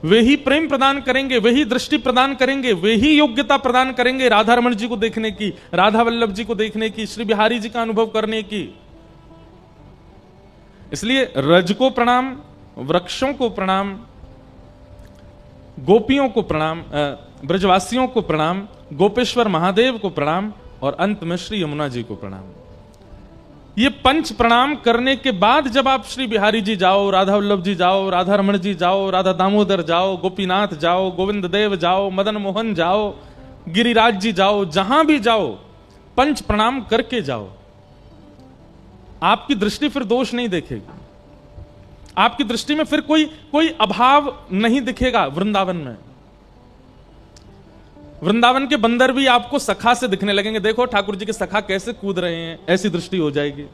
वे ही प्रेम प्रदान करेंगे, वे ही दृष्टि प्रदान करेंगे, वे ही योग्यता प्रदान करेंगे राधा रमण जी को देखने की, राधा वल्लभ जी को देखने की, श्री बिहारी जी का अनुभव करने की। इसलिए रज को प्रणाम, वृक्षों को प्रणाम, गोपियों को प्रणाम, ब्रजवासियों को प्रणाम, गोपेश्वर महादेव को प्रणाम और अंत में श्री यमुना जी को प्रणाम। ये पंच प्रणाम करने के बाद जब आप श्री बिहारी जी जाओ, राधा वल्लभ जी जाओ, राधा रमण जी जाओ, राधा दामोदर जाओ, गोपीनाथ जाओ, गोविंद देव जाओ, मदन मोहन जाओ, गिरिराज जी जाओ, जहां भी जाओ पंच प्रणाम करके जाओ। आपकी दृष्टि फिर दोष नहीं देखेगी, आपकी दृष्टि में फिर कोई अभाव नहीं दिखेगा। वृंदावन में, वृंदावन के बंदर भी आपको सखा से दिखने लगेंगे। देखो ठाकुर जी के सखा कैसे कूद रहे हैं, ऐसी दृष्टि हो जाएगी।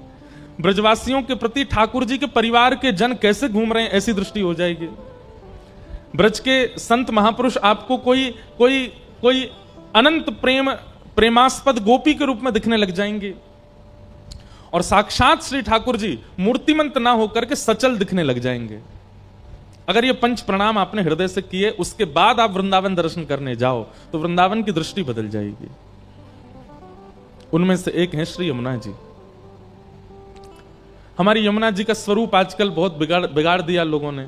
ब्रजवासियों के प्रति ठाकुर जी के परिवार के जन कैसे घूम रहे हैं, ऐसी दृष्टि हो जाएगी। ब्रज के संत महापुरुष आपको कोई अनंत प्रेमास्पद गोपी के रूप में दिखने लग जाएंगे और साक्षात श्री ठाकुर जी मूर्तिमंत ना होकर के सचल दिखने लग जाएंगे। अगर ये पंच प्रणाम आपने हृदय से किए, उसके बाद आप वृंदावन दर्शन करने जाओ तो वृंदावन की दृष्टि बदल जाएगी। उनमें से एक है श्री यमुना जी। हमारी यमुना जी का स्वरूप आजकल बहुत बिगाड़ दिया लोगों ने।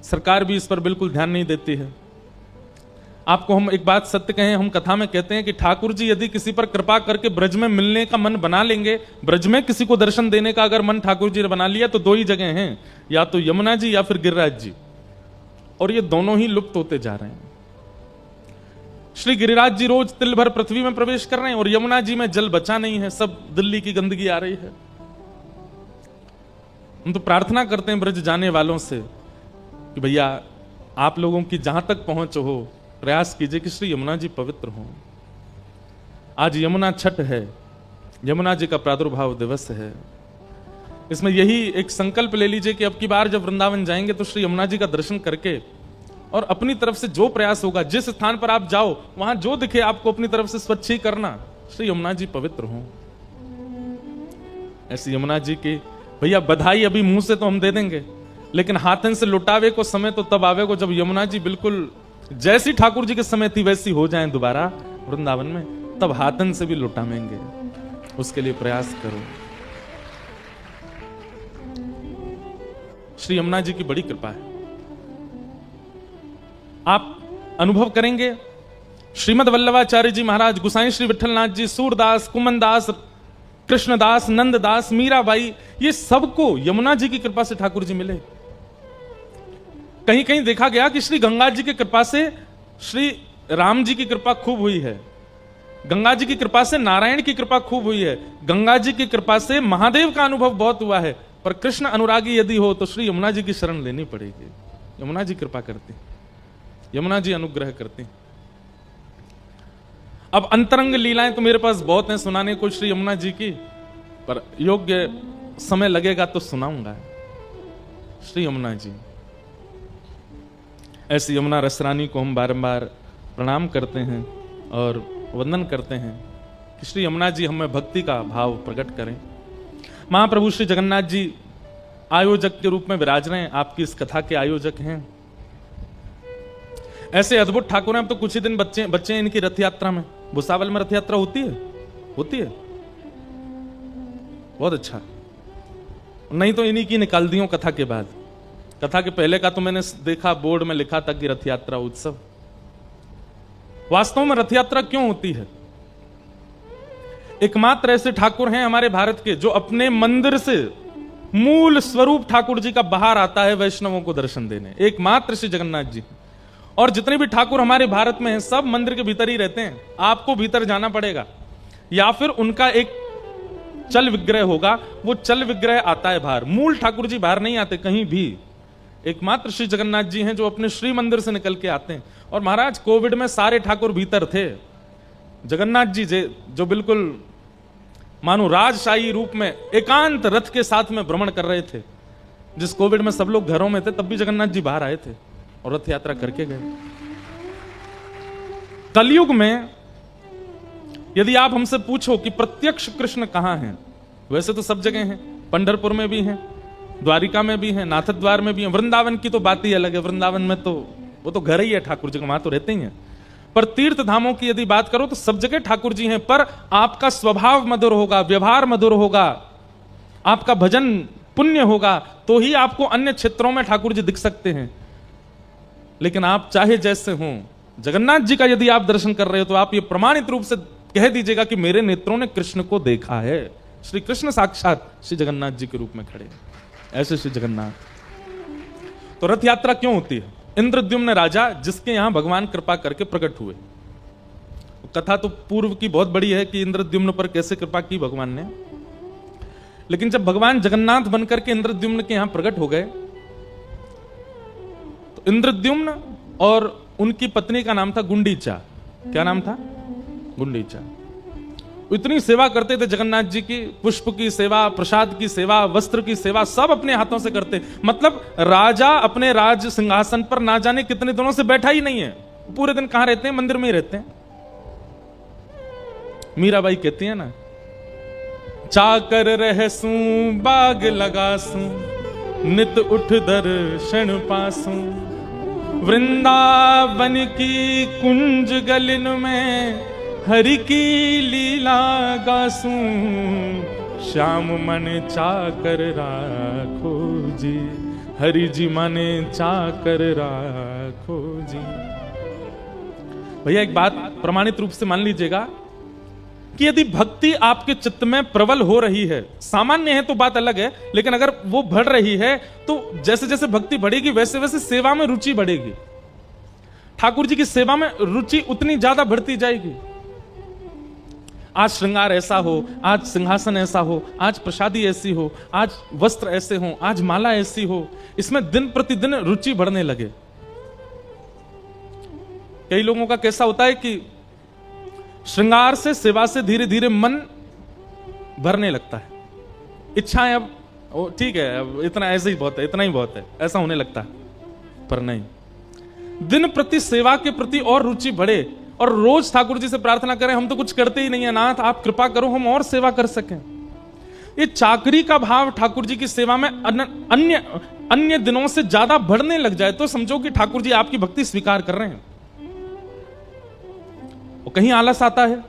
सरकार भी इस पर बिल्कुल ध्यान नहीं देती है। आपको हम एक बात सत्य कहें, हम कथा में कहते हैं कि ठाकुर जी यदि किसी पर कृपा करके ब्रज में मिलने का मन बना लेंगे, ब्रज में किसी को दर्शन देने का अगर मन ठाकुर जी ने बना लिया तो दो ही जगह हैं, या तो यमुना जी या फिर गिरिराज जी, और ये दोनों ही लुप्त होते जा रहे हैं। श्री गिरिराज जी रोज तिल भर पृथ्वी में प्रवेश कर रहे हैं और यमुना जी में जल बचा नहीं है, सब दिल्ली की गंदगी आ रही है। हम तो प्रार्थना करते हैं ब्रज जाने वालों से कि भैया आप लोगों की जहां तक पहुंच हो, प्रयास कीजिए कि श्री यमुना जी पवित्र हों। आज यमुना छठ है, यमुना जी का प्रादुर्भाव दिवस है। इसमें यही एक संकल्प ले लीजिए कि अब की बार जब वृंदावन जाएंगे तो श्री यमुना जी का दर्शन करके और अपनी तरफ से जो प्रयास होगा, जिस स्थान पर आप जाओ वहां जो दिखे आपको अपनी तरफ से स्वच्छ ही करना, श्री यमुना जी पवित्र हों। ऐसी यमुना जी की भैया बधाई अभी मुंह से तो हम दे देंगे, लेकिन हाथन से लुटावे को समय तो तब आवेगा जब यमुना जी बिल्कुल जैसी ठाकुर जी के समय थी वैसी हो जाएं दोबारा वृंदावन में, तब हाथन से भी लुटावेंगे। उसके लिए प्रयास करो। श्री यमुना जी की बड़ी कृपा है। आप अनुभव करेंगे श्रीमद वल्लभाचार्य जी महाराज, गुसाई श्री विठलनाथ जी, सूरदास, कुमनदास, कृष्णदास, नंददास, मीराबाई, ये सबको यमुना जी की कृपा से ठाकुर जी मिले। कहीं कहीं देखा गया कि श्री गंगा जी की कृपा से श्री राम जी की कृपा खूब हुई है, गंगा जी की कृपा से नारायण की कृपा खूब हुई है, गंगा जी की कृपा से महादेव का अनुभव बहुत हुआ है, पर कृष्ण अनुरागी यदि हो तो श्री यमुना जी की शरण लेनी पड़ेगी। यमुना जी कृपा करती, यमुना जी अनुग्रह करती। अब अंतरंग लीलाएं तो मेरे पास बहुत हैं सुनाने को श्री यमुना जी की, पर योग्य समय लगेगा तो सुनाऊंगा। श्री यमुना जी, ऐसी यमुना रसरानी को हम बारंबार प्रणाम करते हैं और वंदन करते हैं कि श्री यमुना जी हमें भक्ति का भाव प्रकट करें। महाप्रभु श्री जगन्नाथ जी आयोजक के रूप में विराज रहे हैं, आपकी इस कथा के आयोजक हैं। ऐसे अद्भुत ठाकुर हैं। अब तो कुछ ही दिन बच्चे इनकी रथ यात्रा में, भुसावल में रथ यात्रा होती है बहुत अच्छा। नहीं तो इन्हीं की निकाल दियो कथा के बाद। कथा के पहले का तो मैंने देखा बोर्ड में लिखा था कि रथ यात्रा उत्सव। वास्तव में रथ यात्रा क्यों होती है? एकमात्र ऐसे ठाकुर हैं हमारे भारत के जो अपने मंदिर से मूल स्वरूप ठाकुर जी का बाहर आता है वैष्णवों को दर्शन देने, एकमात्र श्री जगन्नाथ जी। और जितने भी ठाकुर हमारे भारत में हैं सब मंदिर के भीतर ही रहते हैं। आपको भीतर जाना पड़ेगा या फिर उनका एक चल विग्रह होगा, वो चल विग्रह आता है बाहर। मूल ठाकुर जी बाहर नहीं आते कहीं भी। एकमात्र श्री जगन्नाथ जी हैं जो अपने श्री मंदिर से निकल के आते हैं। और महाराज कोविड में सारे ठाकुर भीतर थे। जगन्नाथ जी जो बिल्कुल मानो राजशाही रूप में एकांत रथ के साथ में भ्रमण कर रहे थे। जिस कोविड में सब लोग घरों में थे तब भी जगन्नाथ जी बाहर आए थे और रथ यात्रा करके गए। कलयुग में यदि आप हमसे पूछो कि प्रत्यक्ष कृष्ण कहां हैं, वैसे तो सब जगह हैं, पंढरपुर में भी हैं, द्वारिका में भी हैं, नाथद्वार में भी हैं, वृंदावन की तो बात ही अलग है। वृंदावन में तो वो तो घर ही है ठाकुर जी का, वहां तो रहते ही हैं। पर तीर्थ धामों की यदि बात करो तो सब जगह ठाकुर जी हैं, पर आपका स्वभाव मधुर होगा, व्यवहार मधुर होगा, आपका भजन पुण्य होगा, तो ही आपको अन्य क्षेत्रों में ठाकुर जी दिख सकते हैं। लेकिन आप चाहे जैसे हों, जगन्नाथ जी का यदि आप दर्शन कर रहे हो तो आप ये प्रमाणित रूप से कह दीजिएगा कि मेरे नेत्रों ने कृष्ण को देखा है। श्री कृष्ण साक्षात श्री जगन्नाथ जी के रूप में खड़े, ऐसे श्री जगन्नाथ। तो रथ यात्रा क्यों होती है? इंद्रद्युम्न राजा जिसके यहां भगवान कृपा करके प्रकट हुए। कथा तो पूर्व की बहुत बड़ी है कि इंद्रद्युम्न पर कैसे कृपा की भगवान ने, लेकिन जब भगवान जगन्नाथ बनकर के इंद्रद्युम्न के यहां प्रकट हो गए तो इंद्रद्युम्न और उनकी पत्नी का नाम था गुंडीचा। क्या नाम था? गुंडीचा। इतनी सेवा करते थे जगन्नाथ जी की, पुष्प की सेवा, प्रसाद की सेवा, वस्त्र की सेवा, सब अपने हाथों से करते। मतलब राजा अपने राज सिंहासन पर ना जाने कितने दिनों से बैठा ही नहीं है। पूरे दिन कहां रहते हैं? मंदिर में ही रहते हैं। मीराबाई कहती है ना, चाकर रहसूं बाग लगासूं, नित उठ दर्शन पासूं, वृंदावन की कुंज गलिन में हरि की लीला गासूं, श्याम मन चाकर राखो जी, हरि जी मन चाकर राखो जी। भैया एक बात प्रमाणित रूप से मान लीजिएगा कि यदि भक्ति आपके चित्त में प्रबल हो रही है, सामान्य है तो बात अलग है, लेकिन अगर वो बढ़ रही है तो जैसे जैसे भक्ति बढ़ेगी वैसे वैसे सेवा में रुचि बढ़ेगी। ठाकुर जी की सेवा में रुचि उतनी ज्यादा बढ़ती जाएगी। आज श्रृंगार ऐसा हो, आज सिंहासन ऐसा हो, आज प्रसादी ऐसी हो, आज वस्त्र ऐसे हो, आज माला ऐसी हो, इसमें दिन प्रतिदिन रुचि बढ़ने लगे। कई लोगों का कैसा होता है कि श्रृंगार से, सेवा से धीरे धीरे मन भरने लगता है, इच्छाएं अब ठीक है, अब इतना ऐसे ही बहुत है, इतना ही बहुत है, ऐसा होने लगता है। पर नहीं, दिन प्रति सेवा के प्रति और रुचि बढ़े और रोज ठाकुर जी से प्रार्थना करें, हम तो कुछ करते ही नहीं है नाथ, आप कृपा करो हम और सेवा कर सकें। ये चाकरी का भाव ठाकुर जी की सेवा में अन्य दिनों से ज्यादा बढ़ने लग जाए तो समझो कि ठाकुर जी आपकी भक्ति स्वीकार कर रहे हैं। और कहीं आलस आता है।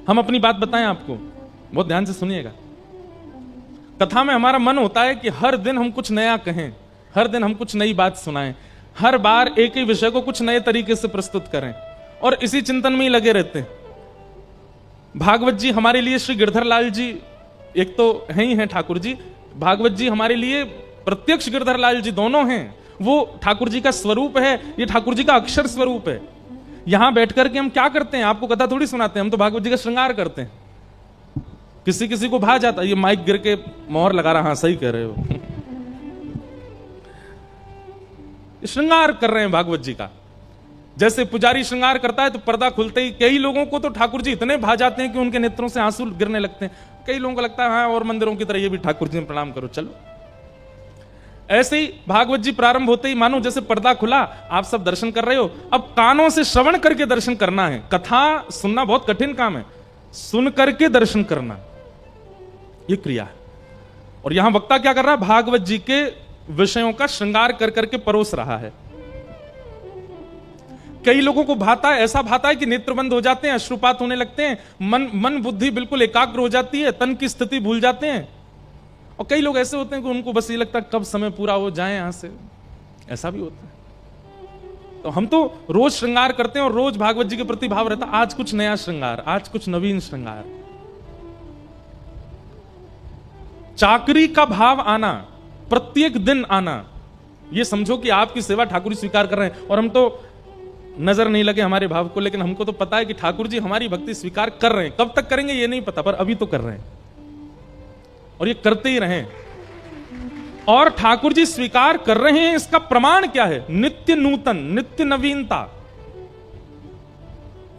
हम अपनी बात बताएं आपको, बहुत ध्यान से सुनिएगा। कथा में हमारा मन होता है कि हर दिन हम कुछ नया कहें, हर दिन हम कुछ नई बात सुनाएं, हर बार एक ही विषय को कुछ नए तरीके से प्रस्तुत करें, और इसी चिंतन में ही लगे रहते हैं। भागवत जी हमारे लिए, श्री गिरधर लाल जी एक तो है ही हैं ठाकुर जी, भागवत जी हमारे लिए प्रत्यक्ष गिरधर लाल जी दोनों हैं। वो ठाकुर जी का स्वरूप है, ये ठाकुर जी का अक्षर स्वरूप है। यहां बैठकर के हम क्या करते हैं? आपको कथा थोड़ी सुनाते हैं, हम तो भागवत जी का श्रृंगार करते हैं। किसी किसी को भा जाता है, ये माइक गिर के मोहर लगा रहा, हाँ सही कह रहे हो। श्रृंगार कर रहे हैं भागवत जी का। जैसे पुजारी श्रृंगार करता है तो पर्दा खुलते ही कई लोगों को तो ठाकुर जी इतने भा जाते हैं कि उनके नेत्रों से आंसू गिरने लगते हैं। कई लोगों को लगता है हाँ और मंदिरों की तरह ये भी ठाकुर जी में प्रणाम करो, चलो। ऐसे ही भागवत जी प्रारंभ होते ही मानो जैसे पर्दा खुला, आप सब दर्शन कर रहे हो। अब कानों से श्रवण करके दर्शन करना है। कथा सुनना बहुत कठिन काम है, सुन करके दर्शन करना ये क्रिया है। और यहां वक्ता क्या कर रहा है? भागवत जी के विषयों का श्रृंगार कर करके परोस रहा है। कई लोगों को भाता है, ऐसा भाता है कि नेत्र बंद हो जाते हैं, अश्रुपात होने लगते हैं, मन बुद्धि बिल्कुल एकाग्र हो जाती है, तन की स्थिति भूल जाते हैं। और कई लोग ऐसे होते हैं कि उनको बस ये लगता है कब समय पूरा हो जाए यहां से, ऐसा भी होता है। तो हम तो रोज श्रृंगार करते हैं और रोज भागवत जी के प्रति भाव रहता, आज कुछ नया श्रृंगार, आज कुछ नवीन श्रृंगार। चाकरी का भाव आना, प्रत्येक दिन आना, ये समझो कि आपकी सेवा ठाकुर जी स्वीकार कर रहे हैं। और हम तो नजर नहीं लगे हमारे भाव को, लेकिन हमको तो पता है कि ठाकुर जी हमारी भक्ति स्वीकार कर रहे हैं। कब तक करेंगे ये नहीं पता, पर अभी तो कर रहे हैं और ये करते ही रहें। और ठाकुर जी स्वीकार कर रहे हैं, इसका प्रमाण क्या है? नित्य नूतन, नित्य नवीनता।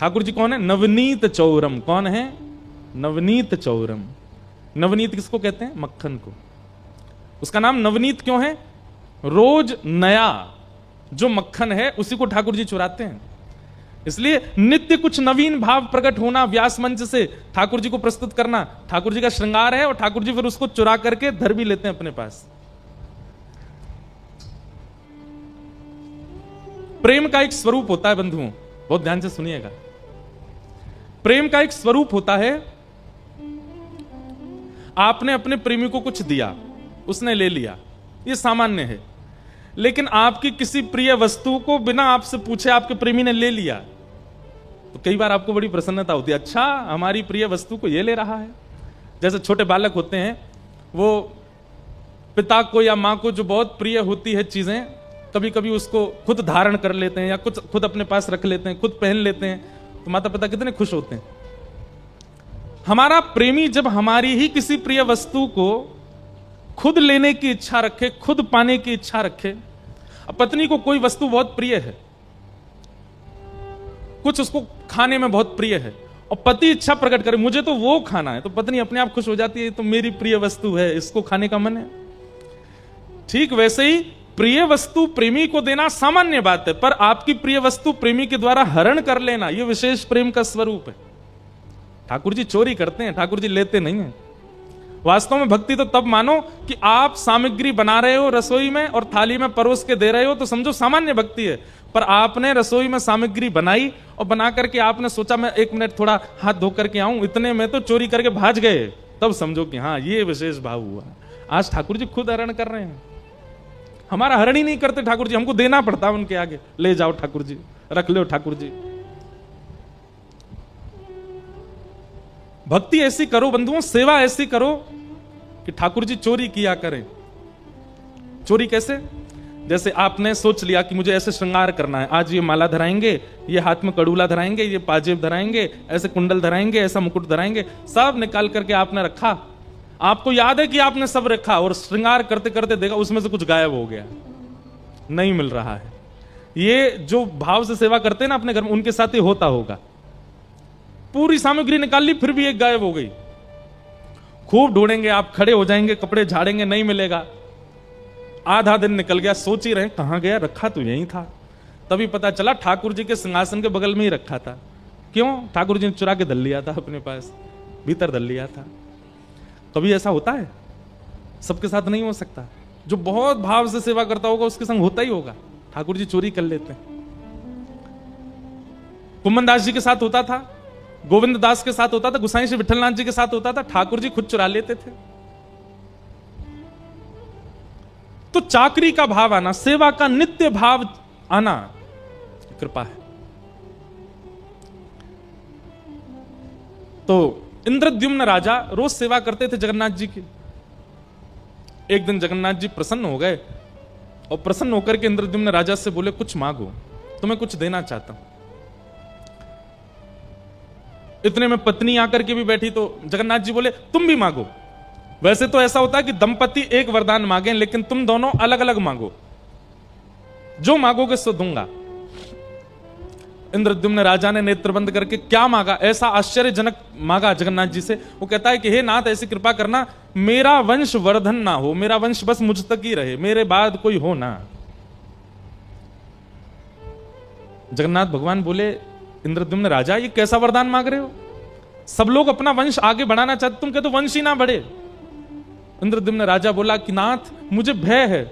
ठाकुर जी कौन है? नवनीत चौरम। कौन है? नवनीत चौरम। नवनीत किसको कहते हैं? मक्खन को। उसका नाम नवनीत क्यों है? रोज नया जो मक्खन है उसी को ठाकुर जी चुराते हैं। इसलिए नित्य कुछ नवीन भाव प्रकट होना, व्यास मंच से ठाकुर जी को प्रस्तुत करना, ठाकुर जी का श्रृंगार है और ठाकुर जी फिर उसको चुरा करके धर भी लेते हैं अपने पास। प्रेम का एक स्वरूप होता है बंधुओं, बहुत ध्यान से सुनिएगा। प्रेम का एक स्वरूप होता है, आपने अपने प्रेमी को कुछ दिया, उसने ले लिया, ये सामान्य है। लेकिन आपकी किसी प्रिय वस्तु को बिना आपसे पूछे आपके प्रेमी ने ले लिया, तो कई बार आपको बड़ी प्रसन्नता होती है, अच्छा हमारी प्रिय वस्तु को ये ले रहा है। जैसे छोटे बालक होते हैं, वो पिता को या मां को जो बहुत प्रिय होती है चीजें, कभी कभी उसको खुद धारण कर लेते हैं या कुछ खुद अपने पास रख लेते हैं, खुद पहन लेते हैं, तो माता पिता कितने खुश होते हैं। हमारा प्रेमी जब हमारी ही किसी प्रिय वस्तु को खुद लेने की इच्छा रखे, खुद पाने की इच्छा रखे, अब पत्नी को कोई वस्तु बहुत प्रिय है, कुछ उसको खाने में बहुत प्रिय है, और पति इच्छा प्रकट करे मुझे तो वो खाना है, तो पत्नी अपने आप खुश हो जाती है, तो मेरी प्रिय वस्तु है, इसको खाने का मन है। ठीक वैसे ही प्रिय वस्तु प्रेमी को देना सामान्य बात है, पर आपकी प्रिय वस्तु प्रेमी के द्वारा हरण कर लेना, यह विशेष प्रेम का स्वरूप है। ठाकुर जी चोरी करते हैं, ठाकुर जी लेते नहीं हैं। वास्तव में भक्ति तो तब मानो कि आप सामग्री बना रहे हो रसोई में और थाली में परोस के दे रहे हो, तो समझो सामान्य भक्ति है। पर आपने रसोई में सामग्री बनाई और बना करके आपने सोचा मैं 1 मिनट थोड़ा हाथ धो करके आऊं, इतने में तो चोरी करके भाज गए, तब समझो कि हाँ ये विशेष भाव हुआ। आज ठाकुर जी खुद हरण कर रहे हैं, हमारा हरण ही नहीं करते ठाकुर जी, हमको देना पड़ता है उनके आगे, ले जाओ ठाकुर जी, रख लो ठाकुर जी। भक्ति ऐसी करो बंधुओं, सेवा ऐसी करो कि ठाकुर जी चोरी किया करें। चोरी कैसे? जैसे आपने सोच लिया कि मुझे ऐसे श्रृंगार करना है, आज ये माला धराएंगे, ये हाथ में कड़ूला धराएंगे, ये पाजेब धराएंगे, ऐसे कुंडल धराएंगे, ऐसा मुकुट धराएंगे, सब निकाल करके आपने रखा। आपको याद है कि आपने सब रखा और श्रृंगार करते करते देखा उसमें से कुछ गायब हो गया, नहीं मिल रहा है। ये जो भाव से सेवा करते हैं ना अपने घर में, उनके साथ ही होता होगा। पूरी सामग्री निकाल ली, फिर भी एक गायब हो गई। खूब ढूंढेंगे, आप खड़े हो जाएंगे, कपड़े झाड़ेंगे, नहीं मिलेगा। आधा दिन निकल गया, सोच ही रहे कहां गया, रखा तो यहीं था। तभी पता चला ठाकुर जी के सिंहासन के बगल में ही रखा था। क्यों? ठाकुर जी ने चुरा के धर लिया था, अपने पास भीतर धर लिया था। कभी ऐसा होता है? सबके साथ नहीं हो सकता। जो बहुत भाव से सेवा करता होगा उसके संग होता ही होगा। ठाकुर जी चोरी कर लेते हैं। कुम्मन दास जी के साथ होता था, गोविंद दास के साथ होता था, गुसाई श्री विठलनाथ जी के साथ होता था, ठाकुर जी खुद चुरा लेते थे। तो चाकरी का भाव आना, सेवा का नित्य भाव आना कृपा है। तो इंद्रद्युम्न राजा रोज सेवा करते थे जगन्नाथ जी की। एक दिन जगन्नाथ जी प्रसन्न हो गए और प्रसन्न होकर के इंद्रद्युम्न राजा से बोले कुछ मांगो, तुम्हें कुछ देना चाहता हूं। इतने में पत्नी आकर के भी बैठी, तो जगन्नाथ जी बोले तुम भी मांगो। वैसे तो ऐसा होता है कि दंपति एक वरदान मांगे, लेकिन तुम दोनों अलग अलग मांगो, जो मांगोगे सो दूंगा। इंद्रद्युम्न राजा ने नेत्र बंद करके क्या मांगा, ऐसा आश्चर्यजनक मांगा जगन्नाथ जी से। वो कहता है कि हे नाथ ऐसी कृपा करना, मेरा वंश वर्धन ना हो, मेरा वंश बस मुझ तक ही रहे, मेरे बाद कोई हो ना। जगन्नाथ भगवान बोले इंद्रद्युम्न राजा ये कैसा वरदान मांग रहे हो? सब लोग अपना वंश आगे बढ़ाना चाहते, तुम कहते वंश ही ना बढ़े। इंद्रद्युम्न राजा बोला कि नाथ मुझे भय है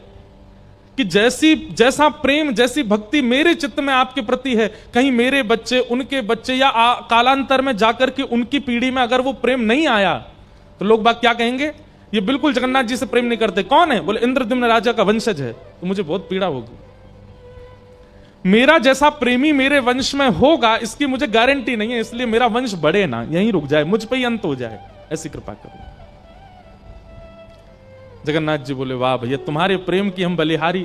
कि जैसा प्रेम, जैसी भक्ति मेरे चित्त में आपके प्रति है, कहीं मेरे बच्चे, उनके बच्चे या कालांतर में जाकर के उनकी पीढ़ी में अगर वो प्रेम नहीं आया तो लोग बात क्या कहेंगे, ये बिल्कुल जगन्नाथ जी से प्रेम नहीं करते। कौन है? बोले इंद्रद्युम्न राजा का वंशज है। तो मुझे बहुत पीड़ा होगी। मेरा जैसा प्रेमी मेरे वंश में होगा इसकी मुझे गारंटी नहीं है, इसलिए मेरा वंश बढ़े ना, यहीं रुक जाए, मुझ पे ही अंत हो जाए, ऐसी कृपा करो। जगन्नाथ जी बोले वाह भैया, तुम्हारे प्रेम की हम बलिहारी,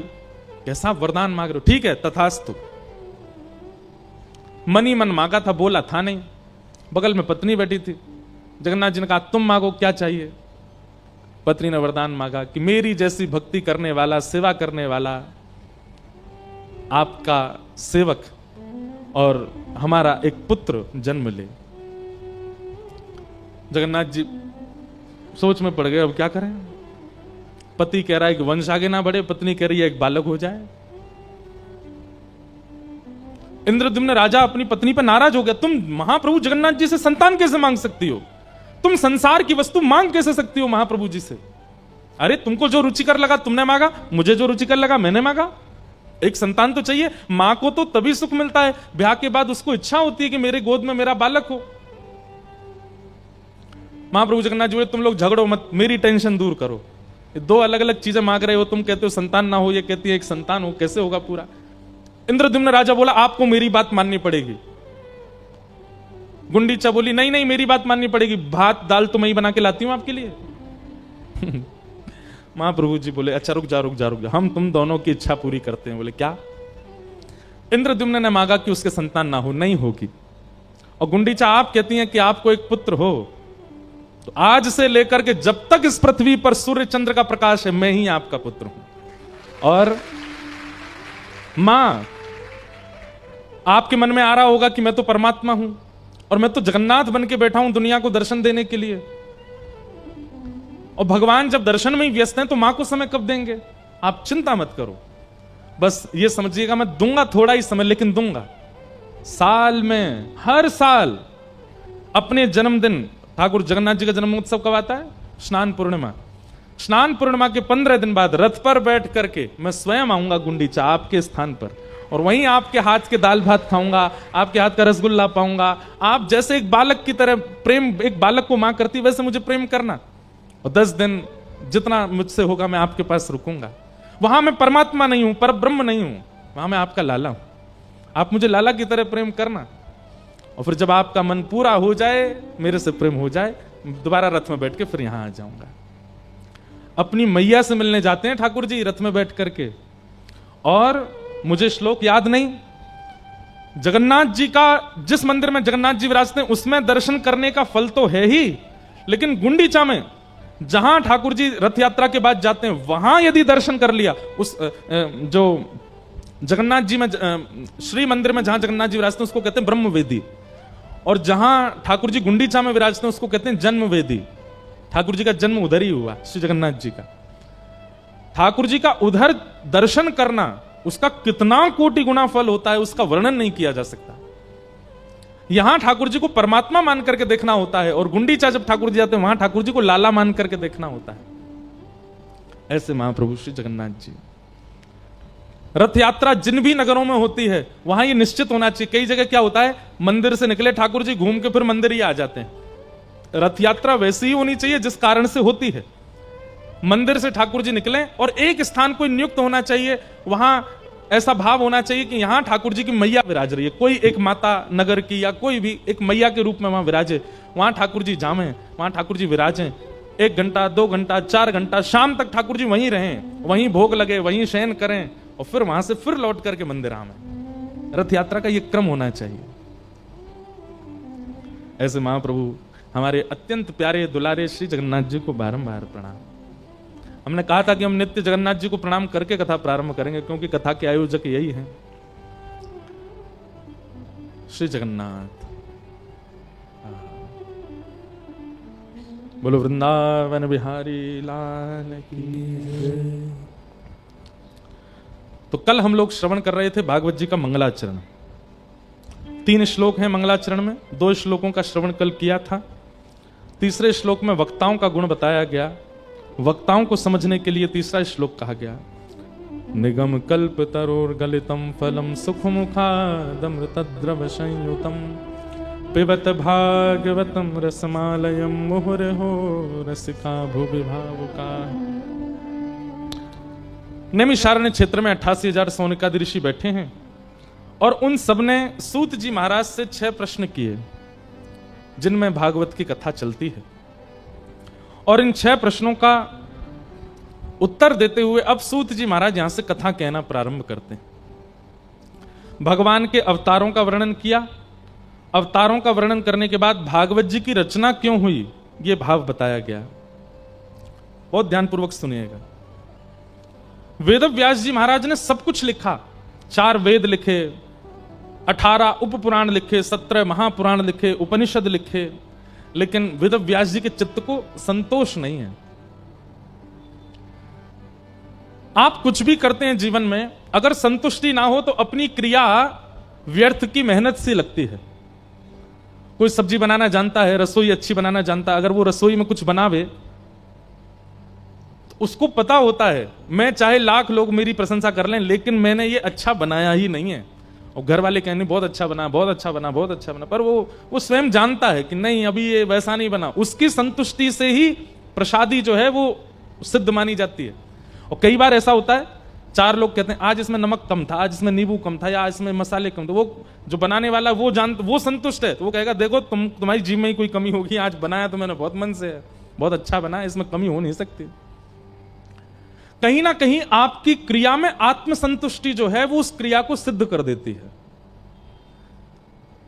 कैसा वरदान मांग रहे हो। ठीक है तथास्तु। मन ही मन मांगा था, बोला था नहीं। बगल में पत्नी बैठी थी। जगन्नाथ जी ने कहा तुम मांगो क्या चाहिए। पत्नी ने वरदान मांगा कि मेरी जैसी भक्ति करने वाला, सेवा करने वाला आपका सेवक और हमारा एक पुत्र जन्म ले। जगन्नाथ जी सोच में पड़ गए, अब क्या करें। पति कह रहा है कि वंश आगे ना बढ़े, पत्नी कह रही है एक बालक हो जाए। इंद्रद्युम्न राजा अपनी पत्नी पर नाराज हो गया, तुम महाप्रभु जगन्नाथ जी से संतान कैसे मांग सकती हो? तुम संसार की वस्तु मांग कैसे सकती हो महाप्रभु जी से? अरे तुमको जो रुचिकर लगा तुमने मांगा, मुझे जो रुचिकर लगा मैंने मांगा। एक संतान तो चाहिए। मां को तो तभी सुख मिलता है, ब्याह के बाद उसको इच्छा होती है कि मेरे गोद में मेरा बालक हो। महाप्रभु जगन्नाथ जी बोले, तुम लोग झगड़ो मत, मेरी टेंशन दूर करो। ये दो अलग अलग चीजें मांग रहे हो, तुम कहते हो संतान ना हो, ये कहती है एक संतान हो, कैसे होगा पूरा? इंद्रद्युम्न राजा बोला, आपको मेरी बात माननी पड़ेगी। गुंडीचा बोली, नहीं नहीं मेरी बात माननी पड़ेगी, भात दाल तो मैं ही बना के लाती हूं आपके लिए। महाप्रभु जी बोले, अच्छा रुक जा, हम तुम दोनों की इच्छा पूरी करते हैं। बोले क्या? इंद्रद्युम्न ने मांगा कि उसके संतान ना हो, नहीं होगी। और गुंडीचा आप कहती हैं कि आपको एक पुत्र हो, तो आज से लेकर के जब तक इस पृथ्वी पर सूर्य चंद्र का प्रकाश है, मैं ही आपका पुत्र हूं। और मां, आपके मन में आ रहा होगा कि मैं तो परमात्मा हूं और मैं तो जगन्नाथ बन के बैठा हूं दुनिया को दर्शन देने के लिए, और भगवान जब दर्शन में ही व्यस्त हैं तो मां को समय कब देंगे? आप चिंता मत करो, बस ये समझिएगा मैं दूंगा थोड़ा ही समय, लेकिन दूंगा। साल में हर साल अपने जन्मदिन, ठाकुर जगन्नाथ जी का जन्मोत्सव कब आता है? स्नान पूर्णिमा। स्नान पूर्णिमा के 15 दिन बाद रथ पर बैठ करके मैं स्वयं आऊंगा गुंडीचा आपके स्थान पर, और वहीं आपके हाथ के दाल भात खाऊंगा, आपके हाथ का रसगुल्ला पाऊंगा। आप जैसे एक बालक की तरह प्रेम एक बालक को मां करती, वैसे मुझे प्रेम करना, और 10 दिन जितना मुझसे होगा मैं आपके पास रुकूंगा। वहां मैं परमात्मा नहीं हूं, पर ब्रह्म नहीं हूं, वहां मैं आपका लाला हूं। आप मुझे लाला की तरह प्रेम करना, और फिर जब आपका मन पूरा हो जाए, मेरे से प्रेम हो जाए, दोबारा रथ में बैठ के फिर यहां आ जाऊंगा। अपनी मैया से मिलने जाते हैं ठाकुर जी रथ में बैठ करके, और मुझे श्लोक याद नहीं, जगन्नाथ जी का जिस मंदिर में जगन्नाथ जी विराजते हैं उसमें दर्शन करने का फल तो है ही, लेकिन गुंडीचा में जहां ठाकुर जी रथ यात्रा के बाद जाते हैं, वहां यदि दर्शन कर लिया, उस जो जगन्नाथ जी में श्री मंदिर में जहां जगन्नाथ जी विराजते हैं उसको कहते हैं ब्रह्मवेदी, और जहां ठाकुर जी गुंडीचा में विराजते हैं उसको कहते हैं जन्मवेदी। ठाकुर जी का जन्म उधर ही हुआ, श्री जगन्नाथ जी का। ठाकुर जी का उधर दर्शन करना, उसका कितना कोटि गुना फल होता है, उसका वर्णन नहीं किया जा सकता। यहां ठाकुर जी को परमात्मा मान करके देखना होता है, और गुंडीचा जब ठाकुर जी जाते हैं वहां ठाकुर जी को लाला मान करके देखना होता है। ऐसे महाप्रभु श्री जगन्नाथ जी। रथ यात्रा जिन भी नगरों में होती है वहां ये निश्चित होना चाहिए। कई जगह क्या होता है, मंदिर से निकले ठाकुर जी घूम के फिर मंदिर ही आ जाते हैं। रथ यात्रा वैसी ही होनी चाहिए जिस कारण से होती है। मंदिर से ठाकुर जी निकले और एक स्थान कोई नियुक्त होना चाहिए, वहां ऐसा भाव होना चाहिए कि यहां ठाकुर जी की मैया विराज रही है, कोई एक माता नगर की या कोई भी एक मैया के रूप में वहां विराजे, वहां ठाकुर जी जामे, वहां ठाकुर जी विराजें। 1 घंटा 2 घंटा 4 घंटा शाम तक ठाकुर जी वहीं रहें, वहीं भोग लगे, वहीं शयन करें, और फिर वहां से फिर लौट करके मंदिर आवे। रथ यात्रा का यह क्रम होना चाहिए। ऐसे महाप्रभु हमारे अत्यंत प्यारे दुलारे श्री जगन्नाथ जी को बारंबार प्रणाम। हमने कहा था कि हम नित्य जगन्नाथ जी को प्रणाम करके कथा प्रारंभ करेंगे, क्योंकि कथा के आयोजक यही हैं, श्री जगन्नाथ। बोलो वृंदावन बिहारी लाल की जय। तो कल हम लोग श्रवण कर रहे थे भागवत जी का मंगलाचरण। 3 श्लोक हैं मंगलाचरण में, 2 श्लोकों का श्रवण कल किया था। तीसरे श्लोक में वक्ताओं का गुण बताया गया, वक्ताओं को समझने के लिए तीसरा श्लोक कहा गया। निगम कल्प तरोर गलितम फलम सुख मुखादमृत द्रव संयुतम पिबत भागवतम रसमालयम मुहुर्हो रसिका भुवि भावुका। नैमिषारण्य क्षेत्र में 88,000 सोनिकादि ऋषि बैठे हैं, और उन सब ने सूत जी महाराज से 6 प्रश्न किए जिनमें भागवत की कथा चलती है। और इन 6 प्रश्नों का उत्तर देते हुए अब सूत जी महाराज यहां से कथा कहना प्रारंभ करते हैं। भगवान के अवतारों का वर्णन किया। अवतारों का वर्णन करने के बाद भागवत जी की रचना क्यों हुई यह भाव बताया गया। बहुत ध्यानपूर्वक सुनिएगा। वेद व्यास जी महाराज ने सब कुछ लिखा, 4 वेद लिखे, 18 उप पुराण लिखे, 17 महापुराण लिखे, उपनिषद लिखे, लेकिन वेद व्यास जी के चित्त को संतोष नहीं है। आप कुछ भी करते हैं जीवन में, अगर संतुष्टि ना हो तो अपनी क्रिया व्यर्थ की मेहनत सी लगती है। कोई सब्जी बनाना जानता है, रसोई अच्छी बनाना जानता है, अगर वो रसोई में कुछ बनावे तो उसको पता होता है मैं चाहे लाख लोग मेरी प्रशंसा कर लें लेकिन मैंने ये अच्छा बनाया ही नहीं है। और घर वाले कहने बहुत अच्छा बना, बहुत अच्छा बना, बहुत अच्छा बना, पर वो स्वयं जानता है कि नहीं अभी ये वैसा नहीं बना। उसकी संतुष्टि से ही प्रसादी जो है वो सिद्ध मानी जाती है। और कई बार ऐसा होता है, चार लोग कहते हैं आज इसमें नमक कम था, आज इसमें नींबू कम था, या आज इसमें मसाले कम थे। वो जो बनाने वाला वो संतुष्ट है, तो वो कहेगा देखो तुम्हारी जीभ में ही कोई कमी होगी, आज बनाया तो मैंने बहुत मन से है, बहुत अच्छा बना, इसमें कमी हो नहीं सकती। कहीं ना कहीं आपकी क्रिया में आत्मसंतुष्टि जो है वो उस क्रिया को सिद्ध कर देती है।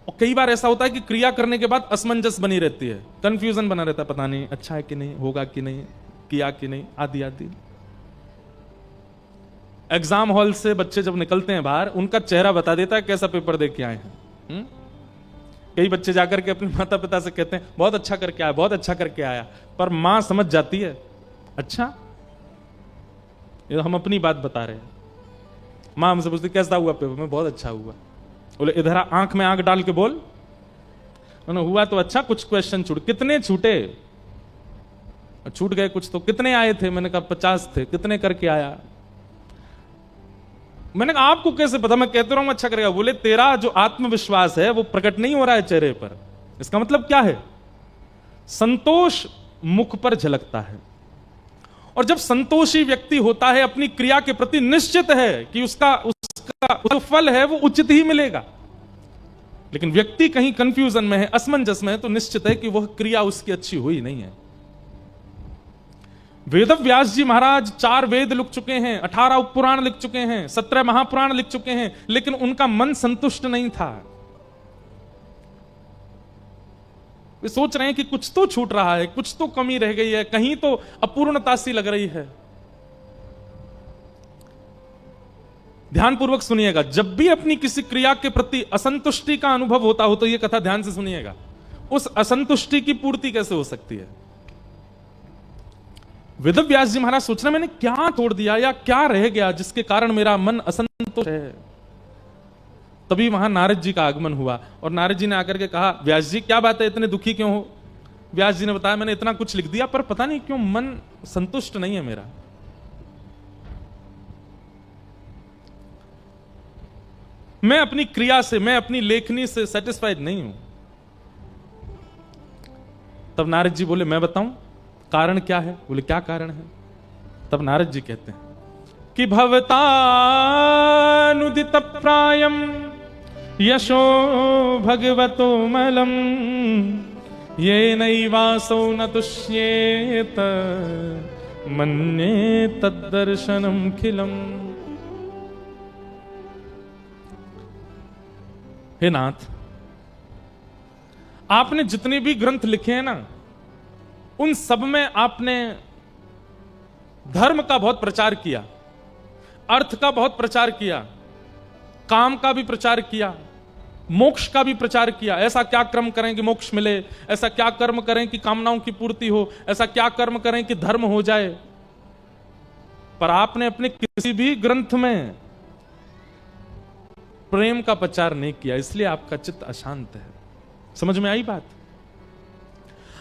और कई बार ऐसा होता है कि क्रिया करने के बाद असमंजस बनी रहती है, कंफ्यूजन बना रहता है, पता नहीं अच्छा है कि नहीं, होगा कि नहीं, किया कि नहीं, आदि आदि। एग्जाम हॉल से बच्चे जब निकलते हैं बाहर, उनका चेहरा बता देता है कैसा पेपर दे के आए हैं। कई बच्चे जाकर के अपने माता पिता से कहते हैं बहुत अच्छा करके आया, बहुत अच्छा करके आया, पर मां समझ जाती है अच्छा ये हम अपनी बात बता रहे हैं। मां हमसे पूछती कैसा हुआ पेपर में, बहुत अच्छा हुआ। बोले इधर आंख में आंख डाल के बोल, हुआ तो अच्छा, कुछ क्वेश्चन छूट, कितने छूटे, छूट गए कुछ तो, कितने आए थे, मैंने कहा 50 थे, कितने करके आया, मैंने कहा आपको कैसे पता, मैं कहते रहा हूं अच्छा करेगा। बोले तेरा जो आत्मविश्वास है वो प्रकट नहीं हो रहा है चेहरे पर। इसका मतलब क्या है, संतोष मुख पर झलकता है। और जब संतोषी व्यक्ति होता है, अपनी क्रिया के प्रति निश्चित है कि उसका फल है वो उचित ही मिलेगा। लेकिन व्यक्ति कहीं कंफ्यूजन में है, असमंजस में है, तो निश्चित है कि वह क्रिया उसकी अच्छी हुई नहीं है। वेदव्यास जी महाराज 4 वेद लिख चुके हैं, 18 उपपुराण लिख चुके हैं, 17 महापुराण लिख चुके हैं, लेकिन उनका मन संतुष्ट नहीं था। वे सोच रहे हैं कि कुछ तो छूट रहा है, कुछ तो कमी रह गई है, कहीं तो अपूर्णता सी लग रही है। ध्यानपूर्वक सुनिएगा, जब भी अपनी किसी क्रिया के प्रति असंतुष्टि का अनुभव होता हो तो यह कथा ध्यान से सुनिएगा। उस असंतुष्टि की पूर्ति कैसे हो सकती है। वेदव्यास जी महाराज सोच रहे मैंने क्या छोड़ दिया या क्या रह गया जिसके कारण मेरा मन असंतुष्ट है। तभी वहां नारद जी का आगमन हुआ और नारद जी ने आकर के कहा व्यास जी क्या बात है, इतने दुखी क्यों हो। व्यास जी ने बताया मैंने इतना कुछ लिख दिया पर पता नहीं क्यों मन संतुष्ट नहीं है मेरा। मैं अपनी क्रिया से, मैं अपनी लेखनी से सेटिस्फाइड नहीं हूं। तब नारद जी बोले मैं बताऊं कारण क्या है। बोले क्या कारण है। तब नारद जी कहते हैं कि भवतानुदित प्रायम यशो भगवतो मलम ये नैवासो न तुष्येत मन्ये तद्दर्शनम खिलम। हे नाथ, आपने जितने भी ग्रंथ लिखे हैं ना, उन सब में आपने धर्म का बहुत प्रचार किया, अर्थ का बहुत प्रचार किया, काम का भी प्रचार किया, मोक्ष का भी प्रचार किया। ऐसा क्या कर्म करें कि मोक्ष मिले, ऐसा क्या कर्म करें कि कामनाओं की पूर्ति हो, ऐसा क्या कर्म करें कि धर्म हो जाए। पर आपने अपने किसी भी ग्रंथ में प्रेम का प्रचार नहीं किया, इसलिए आपका चित्त अशांत है। समझ में आई बात।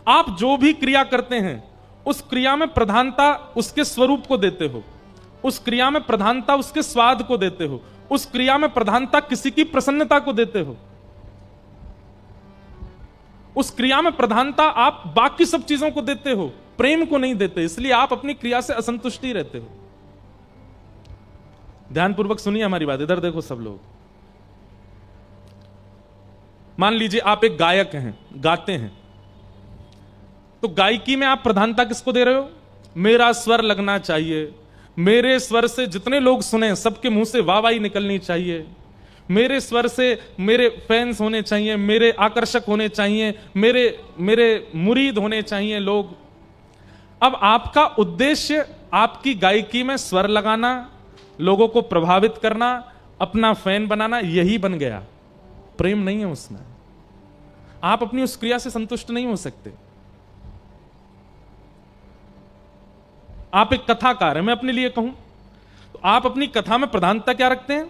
आप जो भी क्रिया करते हैं उस क्रिया में प्रधानता उसके स्वरूप को देते हो, उस क्रिया में प्रधानता उसके स्वाद को देते हो, उस क्रिया में प्रधानता किसी की प्रसन्नता को देते हो, उस क्रिया में प्रधानता आप बाकी सब चीजों को देते हो, प्रेम को नहीं देते। इसलिए आप अपनी क्रिया से असंतुष्टि रहते हो। ध्यानपूर्वक सुनिए हमारी बात, इधर देखो सब लोग। मान लीजिए आप एक गायक हैं, गाते हैं, तो गायकी में आप प्रधानता किसको दे रहे हो। मेरा स्वर लगना चाहिए, मेरे स्वर से जितने लोग सुने सबके मुंह से वाहवाही निकलनी चाहिए, मेरे स्वर से मेरे फैंस होने चाहिए, मेरे आकर्षक होने चाहिए, मेरे मुरीद होने चाहिए लोग। अब आपका उद्देश्य आपकी गायकी में स्वर लगाना, लोगों को प्रभावित करना, अपना फैन बनाना, यही बन गया। प्रेम नहीं है उसमें। आप अपनी उस क्रिया से संतुष्ट नहीं हो सकते। आप एक कथाकार हैं, मैं अपने लिए कहूं तो आप अपनी कथा में प्रधानता क्या रखते हैं।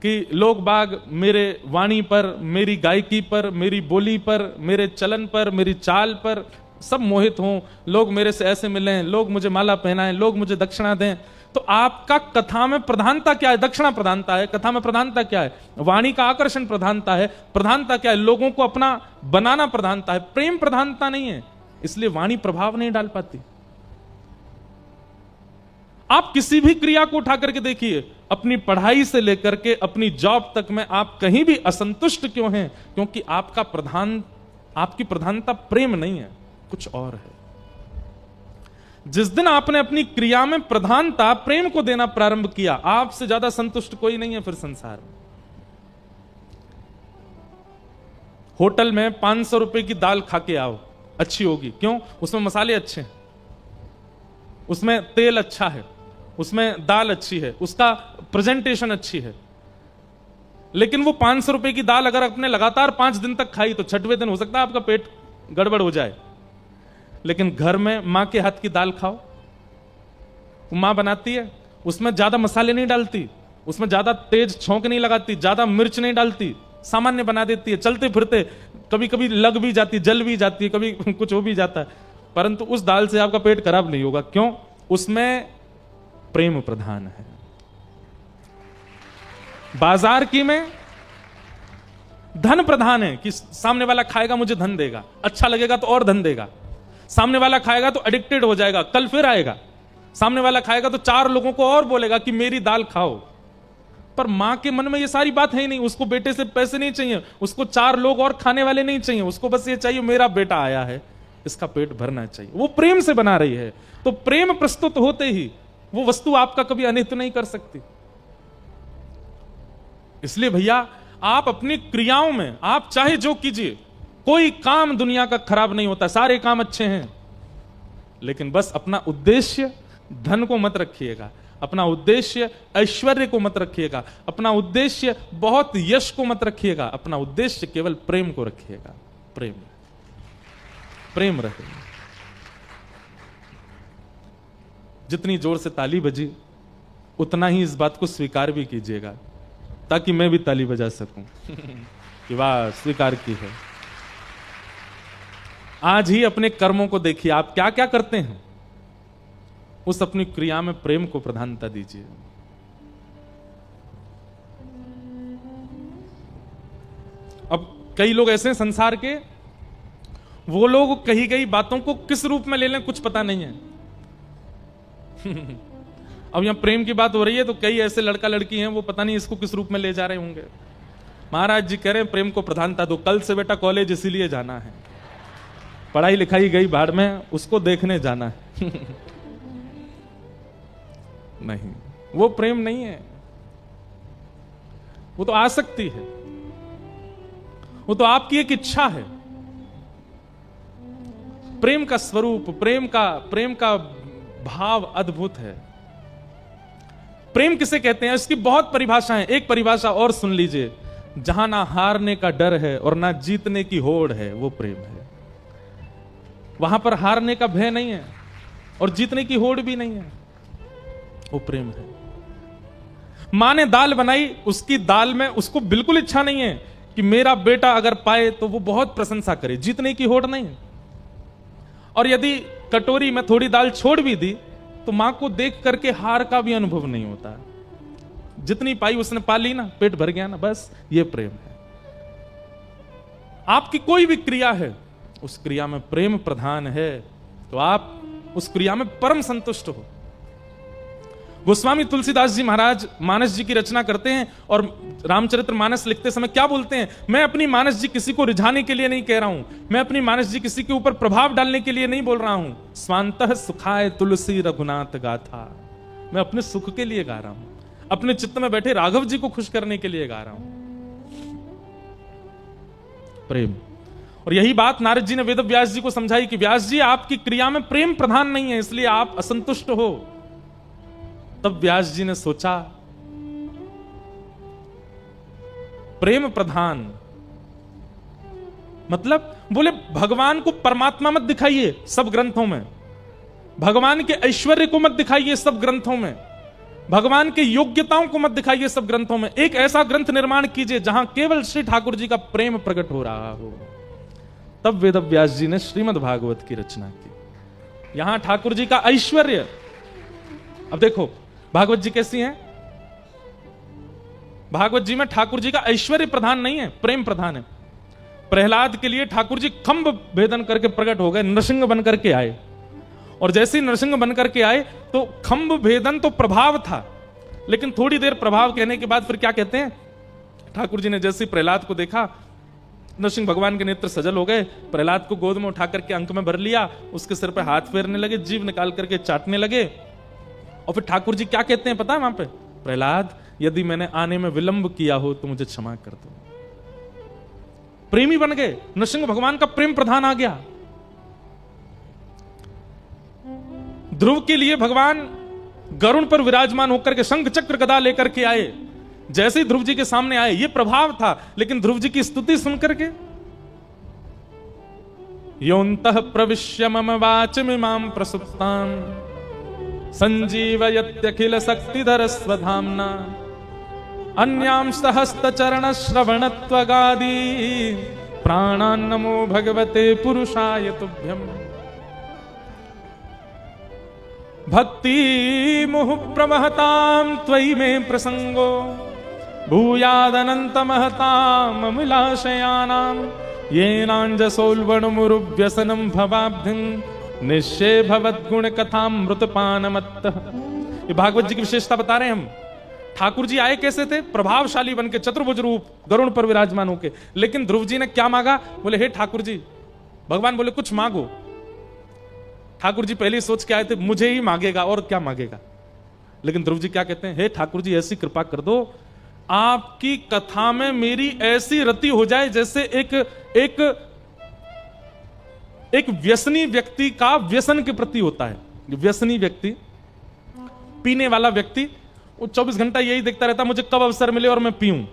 कि लोग बाग मेरे वाणी पर, मेरी गायकी पर, मेरी बोली पर, मेरे चलन पर, मेरी चाल पर सब मोहित हों, लोग मेरे से ऐसे मिलें, लोग मुझे माला पहनाएं, लोग मुझे दक्षिणा दें। तो आपका कथा में प्रधानता क्या है? दक्षिणा प्रधानता है। कथा में प्रधानता क्या है? वाणी का आकर्षण प्रधानता है। प्रधानता क्या है? लोगों को अपना बनाना प्रधानता है। प्रेम प्रधानता नहीं है, इसलिए वाणी प्रभाव नहीं डाल पाती। आप किसी भी क्रिया को उठा करके देखिए, अपनी पढ़ाई से लेकर के अपनी जॉब तक में आप कहीं भी असंतुष्ट क्यों हैं? क्योंकि आपकी प्रधानता प्रेम नहीं है, कुछ और है। जिस दिन आपने अपनी क्रिया में प्रधानता प्रेम को देना प्रारंभ किया, आपसे ज्यादा संतुष्ट कोई नहीं है फिर संसार में। होटल में 500 रुपए की दाल खा के आओ, अच्छी होगी, क्यों? उसमें मसाले अच्छे हैं, उसमें तेल अच्छा है, उसमें दाल अच्छी है, उसका प्रेजेंटेशन अच्छी है। लेकिन वो 500 रुपए की दाल अगर आपने लगातार 5 दिन तक खाई तो 6वें दिन हो सकता है आपका पेट गड़बड़ हो जाए। लेकिन घर में मां के हाथ की दाल खाओ, वो मां बनाती है, उसमें ज्यादा मसाले नहीं डालती, उसमें ज्यादा तेज छौंक नहीं लगाती, ज्यादा मिर्च नहीं डालती, सामान्य बना देती है। चलते फिरते कभी कभी लग भी जाती, जल भी जाती है, कभी कुछ हो भी जाता है, परंतु उस दाल से आपका पेट खराब नहीं होगा। क्यों? उसमें प्रेम प्रधान है। बाजार की में धन प्रधान है कि सामने वाला खाएगा मुझे धन देगा, अच्छा लगेगा तो और धन देगा। सामने वाला खाएगा तो एडिक्टेड हो जाएगा, कल फिर आएगा। सामने वाला खाएगा तो 4 लोगों को और बोलेगा कि मेरी दाल खाओ। पर मां के मन में ये सारी बात है ही नहीं। उसको बेटे से पैसे नहीं चाहिए, उसको 4 लोग और खाने वाले नहीं चाहिए, उसको बस ये चाहिए मेरा बेटा आया है, इसका पेट भरना चाहिए। वो प्रेम से बना रही है। तो प्रेम प्रस्तुत होते ही वो वस्तु आपका कभी अनित नहीं कर सकती। इसलिए भैया, आप अपनी क्रियाओं में आप चाहे जो कीजिए, कोई काम दुनिया का खराब नहीं होता, सारे काम अच्छे हैं। लेकिन बस अपना उद्देश्य धन को मत रखिएगा, अपना उद्देश्य ऐश्वर्य को मत रखिएगा, अपना उद्देश्य बहुत यश को मत रखिएगा, अपना उद्देश्य केवल प्रेम को रखिएगा। प्रेम प्रेम रहे। जितनी जोर से ताली बजी उतना ही इस बात को स्वीकार भी कीजिएगा, ताकि मैं भी ताली बजा सकूं कि वाह, स्वीकार की है। आज ही अपने कर्मों को देखिए, आप क्या क्या करते हैं, उस अपनी क्रिया में प्रेम को प्रधानता दीजिए। अब कई लोग ऐसे हैं संसार के, वो लोग कही गई बातों को किस रूप में ले लें कुछ पता नहीं है। अब यहां प्रेम की बात हो रही है तो कई ऐसे लड़का लड़की हैं, वो पता नहीं इसको किस रूप में ले जा रहे होंगे। महाराज जी कह रहे हैं प्रेम को प्रधानता दो, कल से बेटा कॉलेज इसीलिए जाना है, पढ़ाई लिखाई गई भाड़ में, उसको देखने जाना है। नहीं, वो प्रेम नहीं है, वो तो आसक्ति है, वो तो आपकी एक इच्छा है। प्रेम का स्वरूप, प्रेम का भाव अद्भुत है। प्रेम किसे कहते हैं, इसकी बहुत परिभाषाएं। एक परिभाषा और सुन लीजिए, जहां ना हारने का डर है और ना जीतने की होड़ है, वो प्रेम है। वहां पर हारने का भय नहीं है और जीतने की होड़ भी नहीं है, वो प्रेम है। मां ने दाल बनाई, उसकी दाल में उसको बिल्कुल इच्छा नहीं है कि मेरा बेटा अगर पाए तो वो बहुत प्रशंसा करे, जीतने की होड़ नहीं है। और यदि कटोरी में थोड़ी दाल छोड़ भी दी तो मां को देख करके हार का भी अनुभव नहीं होता। जितनी पाई उसने पा ली ना, पेट भर गया ना, बस ये प्रेम है। आपकी कोई भी क्रिया है, उस क्रिया में प्रेम प्रधान है तो आप उस क्रिया में परम संतुष्ट हो। गोस्वामी तुलसीदास जी महाराज मानस जी की रचना करते हैं और रामचरितमानस लिखते समय क्या बोलते हैं, मैं अपनी मानस जी किसी को रिझाने के लिए नहीं कह रहा हूं, मैं अपनी मानस जी किसी के ऊपर प्रभाव डालने के लिए नहीं बोल रहा हूं। स्वांतः सुखाय तुलसी रघुनाथ गाथा, मैं अपने सुख के लिए गा रहा हूं, अपने चित्त में बैठे राघव जी को खुश करने के लिए गा रहा हूं। प्रेम। और यही बात नारद जी ने वेद व्यास जी को समझाई कि व्यास जी आपकी क्रिया में प्रेम प्रधान नहीं है, इसलिए आप असंतुष्ट हो। तब व्यास जी ने सोचा प्रेम प्रधान मतलब, बोले भगवान को परमात्मा मत दिखाइए सब ग्रंथों में, भगवान के ऐश्वर्य को मत दिखाइए सब ग्रंथों में, भगवान की योग्यताओं को मत दिखाइए सब ग्रंथों में, एक ऐसा ग्रंथ निर्माण कीजिए जहां केवल श्री ठाकुर जी का प्रेम प्रकट हो रहा हो। तब वेद व्यास जी ने श्रीमद् भागवत की रचना की। यहां ठाकुर जी का ऐश्वर्य, अब देखो भागवत जी कैसी हैं, भागवत जी में ठाकुर जी का ऐश्वर्य प्रधान नहीं है, प्रेम प्रधान है। प्रहलाद के लिए ठाकुर जी खंभ भेदन करके प्रकट हो गए, नरसिंह बन करके आए, और जैसे ही नरसिंह बन करके आए तो खंभ भेदन तो प्रभाव था, लेकिन थोड़ी देर प्रभाव कहने के बाद फिर क्या कहते हैं, ठाकुर जी ने जैसे प्रहलाद को देखा, नरसिंह भगवान के नेत्र सजल हो गए, प्रहलाद को गोद में उठा करके अंक में भर लिया, उसके सिर पे हाथ फेरने लगे, जीभ निकाल करके चाटने लगे। और फिर ठाकुर जी क्या कहते हैं पता है वहां पे, प्रहलाद यदि मैंने आने में विलंब किया हो तो मुझे क्षमा कर दो। प्रेमी बन गए, नरसिंह भगवान का प्रेम प्रधान आ गया। ध्रुव के लिए भगवान गरुण पर विराजमान होकर के शंख चक्र गदा लेकर के आए, जैसे ही ध्रुव जी के सामने आए, ये प्रभाव था, लेकिन ध्रुव जी की स्तुति सुनकर के योन्तः प्रविश्य मम वाचमिमां प्रसुप्तां संजीवयत्यखिल शक्तिधर स्वधाम्ना अन्यांश हस्तचरण श्रवणत्वगादि प्राणान् नमो भगवते पुरुषाय तुभ्यम्। भक्ति मुहुः प्रवहतां त्वयि मे प्रसंगो भूयादनंत महताम् अमिलाशयानां येनांजसोल्बणमुरुव्यसनं भवाब्धिं निश्चय भवद्गुण कथामृतपानमत्तः। ये भागवत जी की विशेषता बता रहे हैं हम। ठाकुर जी आए कैसे थे, प्रभावशाली बनके, चतुर्भुज रूप, गरुण पर विराजमान होके, लेकिन ध्रुव जी ने क्या मांगा, बोले हे ठाकुर जी, भगवान बोले कुछ मांगो। ठाकुर जी पहले ही सोच के आए थे मुझे ही मांगेगा और क्या मांगेगा, लेकिन ध्रुव जी क्या कहते हैं, हे ठाकुर जी ऐसी कृपा कर दो, आपकी कथा में मेरी ऐसी रति हो जाए जैसे एक व्यसनी व्यक्ति का व्यसन के प्रति होता है। व्यसनी व्यक्ति, पीने वाला व्यक्ति, वो 24 घंटा यही देखता रहता मुझे कब अवसर मिले और मैं पीऊं।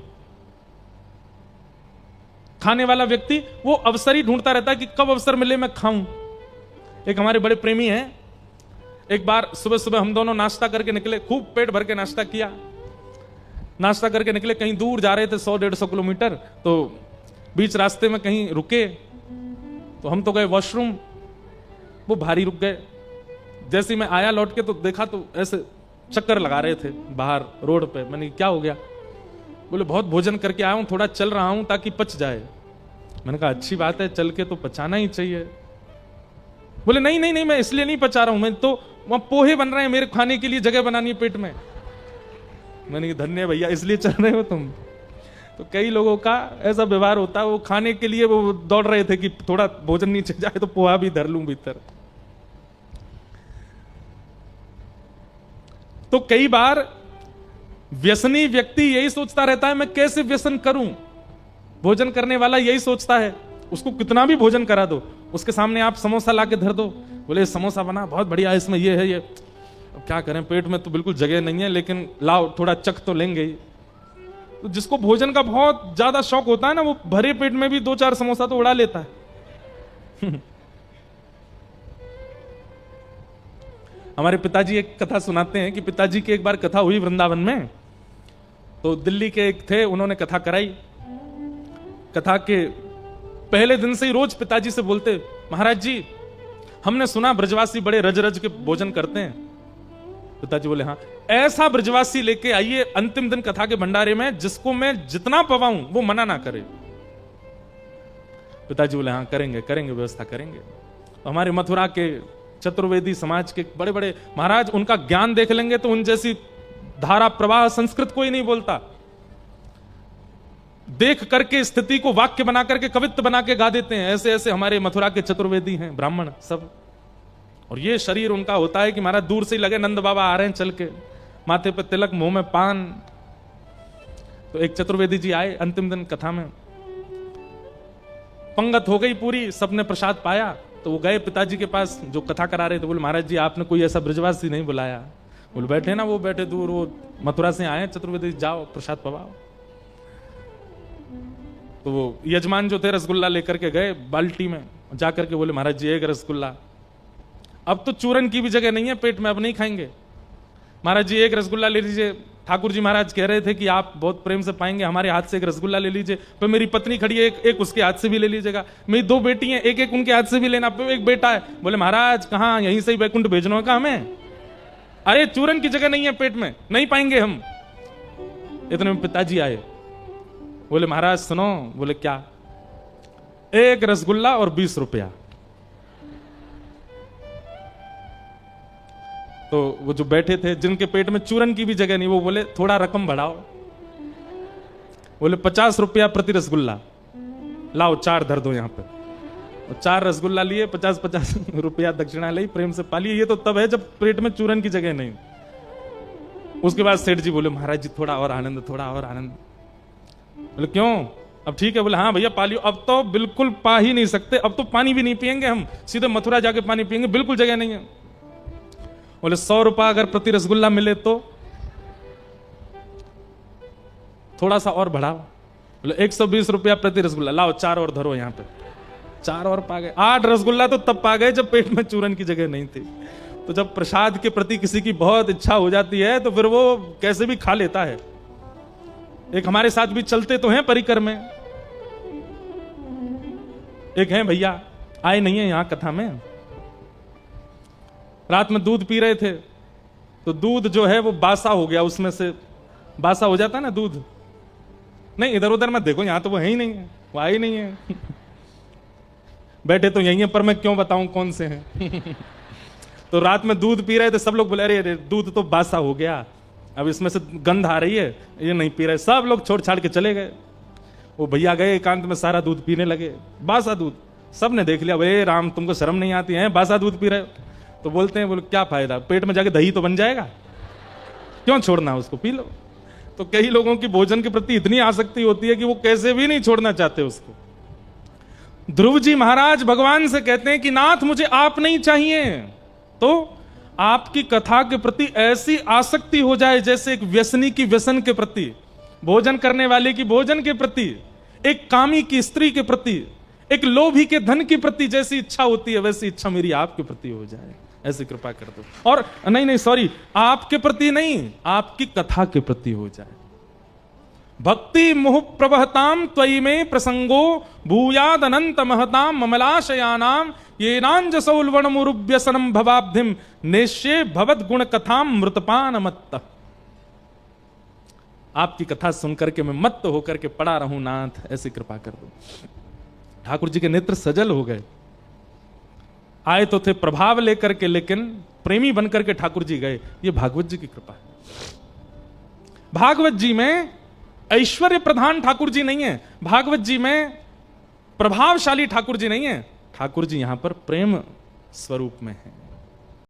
खाने वाला व्यक्ति वो अवसर ही ढूंढता रहता है कि कब अवसर मिले मैं खाऊं। एक हमारे बड़े प्रेमी हैं, एक बार सुबह सुबह हम दोनों नाश्ता करके निकले, खूब पेट भर के नाश्ता किया, नाश्ता करके निकले, कहीं दूर जा रहे थे 100-150 किलोमीटर, तो बीच रास्ते में कहीं रुके, तो हम तो गए वॉशरूम, वो भारी रुक गए। जैसे ही मैं आया लौट के तो देखा तो ऐसे चक्कर लगा रहे थे बाहर रोड पे। मैंने क्या हो गया, बोले बहुत भोजन करके आया हूं, थोड़ा चल रहा हूं ताकि पच जाए। मैंने कहा अच्छी बात है, चल के तो पचाना ही चाहिए। बोले नहीं नहीं नहीं, मैं इसलिए नहीं पचा रहा हूं, मैं तो वहां पोहे बन रहे हैं, मेरे खाने के लिए जगह बनानी है पेट में। मैंने कहा धन्य भैया, इसलिए चल रहे हो तुम। तो कई लोगों का ऐसा व्यवहार होता है, वो खाने के लिए वो दौड़ रहे थे कि थोड़ा भोजन नीचे जाए तो पोहा भी धर लूं भीतर। तो कई बार व्यसनी व्यक्ति यही सोचता रहता है मैं कैसे व्यसन करूं। भोजन करने वाला यही सोचता है, उसको कितना भी भोजन करा दो, उसके सामने आप समोसा ला के धर दो, बोले समोसा बना बहुत बढ़िया है, इसमें ये है ये। अब क्या करें, पेट में तो बिल्कुल जगह नहीं है, लेकिन लाओ थोड़ा चख तो लेंगे ही। तो जिसको भोजन का बहुत ज्यादा शौक होता है ना, वो भरे पेट में भी 2-4 समोसा तो उड़ा लेता है। हमारे पिताजी एक कथा सुनाते हैं कि पिताजी की एक बार कथा हुई वृंदावन में। तो दिल्ली के एक थे, उन्होंने कथा कराई। कथा के पहले दिन से ही रोज पिताजी से बोलते, महाराज जी हमने सुना ब्रजवासी बड़े रज रज के भोजन करते हैं। पिताजी बोले हाँ, ऐसा ब्रजवासी लेके आइए अंतिम दिन कथा के भंडारे में जिसको मैं जितना पवाऊं वो मना ना करे। पिताजी बोले हाँ करेंगे करेंगे, व्यवस्था करेंगे। तो हमारे मथुरा के चतुर्वेदी समाज के बड़े बड़े महाराज, उनका ज्ञान देख लेंगे तो उन जैसी धारा प्रवाह संस्कृत कोई नहीं बोलता। देख करके स्थिति को वाक्य बना करके कवित्व बना के गा देते हैं। ऐसे ऐसे हमारे मथुरा के चतुर्वेदी हैं, ब्राह्मण सब। और ये शरीर उनका होता है कि महाराज दूर से ही लगे नंद बाबा आ रहे हैं चल के, माथे पे तिलक, मुंह में पान। तो एक चतुर्वेदी जी आए अंतिम दिन कथा में, पंगत हो गई पूरी, सबने प्रसाद पाया। तो वो गए पिताजी के पास जो कथा करा रहे थे, बोले महाराज जी आपने कोई ऐसा ब्रजवासी नहीं बुलाया। बोले बैठे ना, वो बैठे दूर, वो मथुरा से आए चतुर्वेदी, जाओ प्रसाद पवाओ। तो वो यजमान जो थे रसगुल्ला लेकर के गए बाल्टी में, जाकर के बोले महाराज जी एक रसगुल्ला। अब तो चूरन की भी जगह नहीं है पेट में, अब नहीं खाएंगे। महाराज जी एक रसगुल्ला ले लीजिए। ठाकुर जी महाराज कह रहे थे कि आप बहुत प्रेम से पाएंगे, हमारे हाथ से एक रसगुल्ला ले लीजिए। पर मेरी पत्नी खड़ी है, एक उसके हाथ से भी ले लीजिएगा। मेरी 2 बेटी हैं, एक उनके हाथ से भी लेना। एक बेटा है। बोले महाराज कहाँ, यहीं से ही बैकुंठ भेजना का हमें? अरे चूरन की जगह नहीं है पेट में, नहीं पाएंगे हम। इतने में पिताजी आए। बोले महाराज सुनो। बोले क्या? एक रसगुल्ला और 20 रुपया। तो वो जो बैठे थे, जिनके पेट में चूरन की भी जगह नहीं, वो बोले थोड़ा रकम बढ़ाओ। बोले 50 रुपया प्रति रसगुल्ला। लाओ 4 धर दो यहां पे। 4 रसगुल्ला लिए, 50-50 रुपया दक्षिणा ली, प्रेम से पालिए। ये तो तब है जब पेट में चूरन की जगह नहीं। उसके बाद सेठ जी बोले महाराज जी थोड़ा और आनंद, थोड़ा और आनंद। बोले क्यों? अब ठीक है। बोले हाँ भैया पालियो। अब तो बिल्कुल पा ही नहीं सकते, अब तो पानी भी नहीं पियेंगे हम, सीधे मथुरा जाके पानी पियेंगे, बिल्कुल जगह नहीं है। बोले 100 रुपया अगर प्रति रसगुल्ला मिले तो थोड़ा सा और बढ़ाओ। बोले 120 रुपया प्रति रसगुल्ला। लाओ 4 और धरो यहां पे। 4 और पा गए। 8 रसगुल्ला तो तब पा गए जब पेट में चूरन की जगह नहीं थी। तो जब प्रसाद के प्रति किसी की बहुत इच्छा हो जाती है तो फिर वो कैसे भी खा लेता है। एक हमारे साथ भी चलते तो हैं परिकर में, एक हैं भैया, आए नहीं है यहां कथा में। रात में दूध पी रहे थे तो दूध जो है वो बासा हो गया, उसमें से बासा हो जाता है ना दूध। नहीं इधर उधर मत देखो, यहां तो वो है ही नहीं है, वो आई नहीं है। बैठे तो यही है पर मैं क्यों बताऊं कौन से हैं। तो रात में दूध पी रहे थे, सब लोग बोले अरे दूध तो बासा हो गया, अब इसमें से गंध आ रही है, ये नहीं पी रहे। सब लोग छोड़ छाड़ के चले गए। वो भैया गए एकांत में, सारा दूध पीने लगे, बासा दूध। सबने देख लिया, भाई राम तुमको शर्म नहीं आती है, बासा दूध पी रहे हो। तो बोलते हैं बोले क्या फायदा, पेट में जाके दही तो बन जाएगा, क्यों छोड़ना, उसको पी लो। तो कई लोगों की भोजन के प्रति इतनी आसक्ति होती है कि वो कैसे भी नहीं छोड़ना चाहते उसको। ध्रुव जी महाराज भगवान से कहते हैं कि नाथ मुझे आप नहीं चाहिए, तो आपकी कथा के प्रति ऐसी आसक्ति हो जाए जैसे एक व्यसनी की व्यसन के प्रति, भोजन करने वाले की भोजन के प्रति, एक कामी की स्त्री के प्रति, एक लोभी के धन के प्रति जैसी इच्छा होती है, वैसी इच्छा मेरी आपके प्रति हो जाए, ऐसी कृपा कर दो। और नहीं सॉरी, आपके प्रति नहीं, आपकी कथा के प्रति हो जाए। भक्ति मुह प्रवहताम त्वयि में प्रसंगो भूयाद अनंत महताम ममलाशयानाम ये नांजसौलवणमुरुव्यसनम भवाब्धिम नेश्ये भवद गुण कथाम मृतपान मत्त। आपकी कथा सुनकर के मैं मत्त होकर के पड़ा रहूं नाथ, ऐसी कृपा कर दो। ठाकुर जी के नेत्र सजल हो गए। आए तो थे प्रभाव लेकर के, लेकिन प्रेमी बनकर के ठाकुर जी गए। ये भागवत जी की कृपा है। भागवत जी में ऐश्वर्य प्रधान ठाकुर जी नहीं है, भागवत जी में प्रभावशाली ठाकुर जी नहीं है, ठाकुर जी यहां पर प्रेम स्वरूप में है।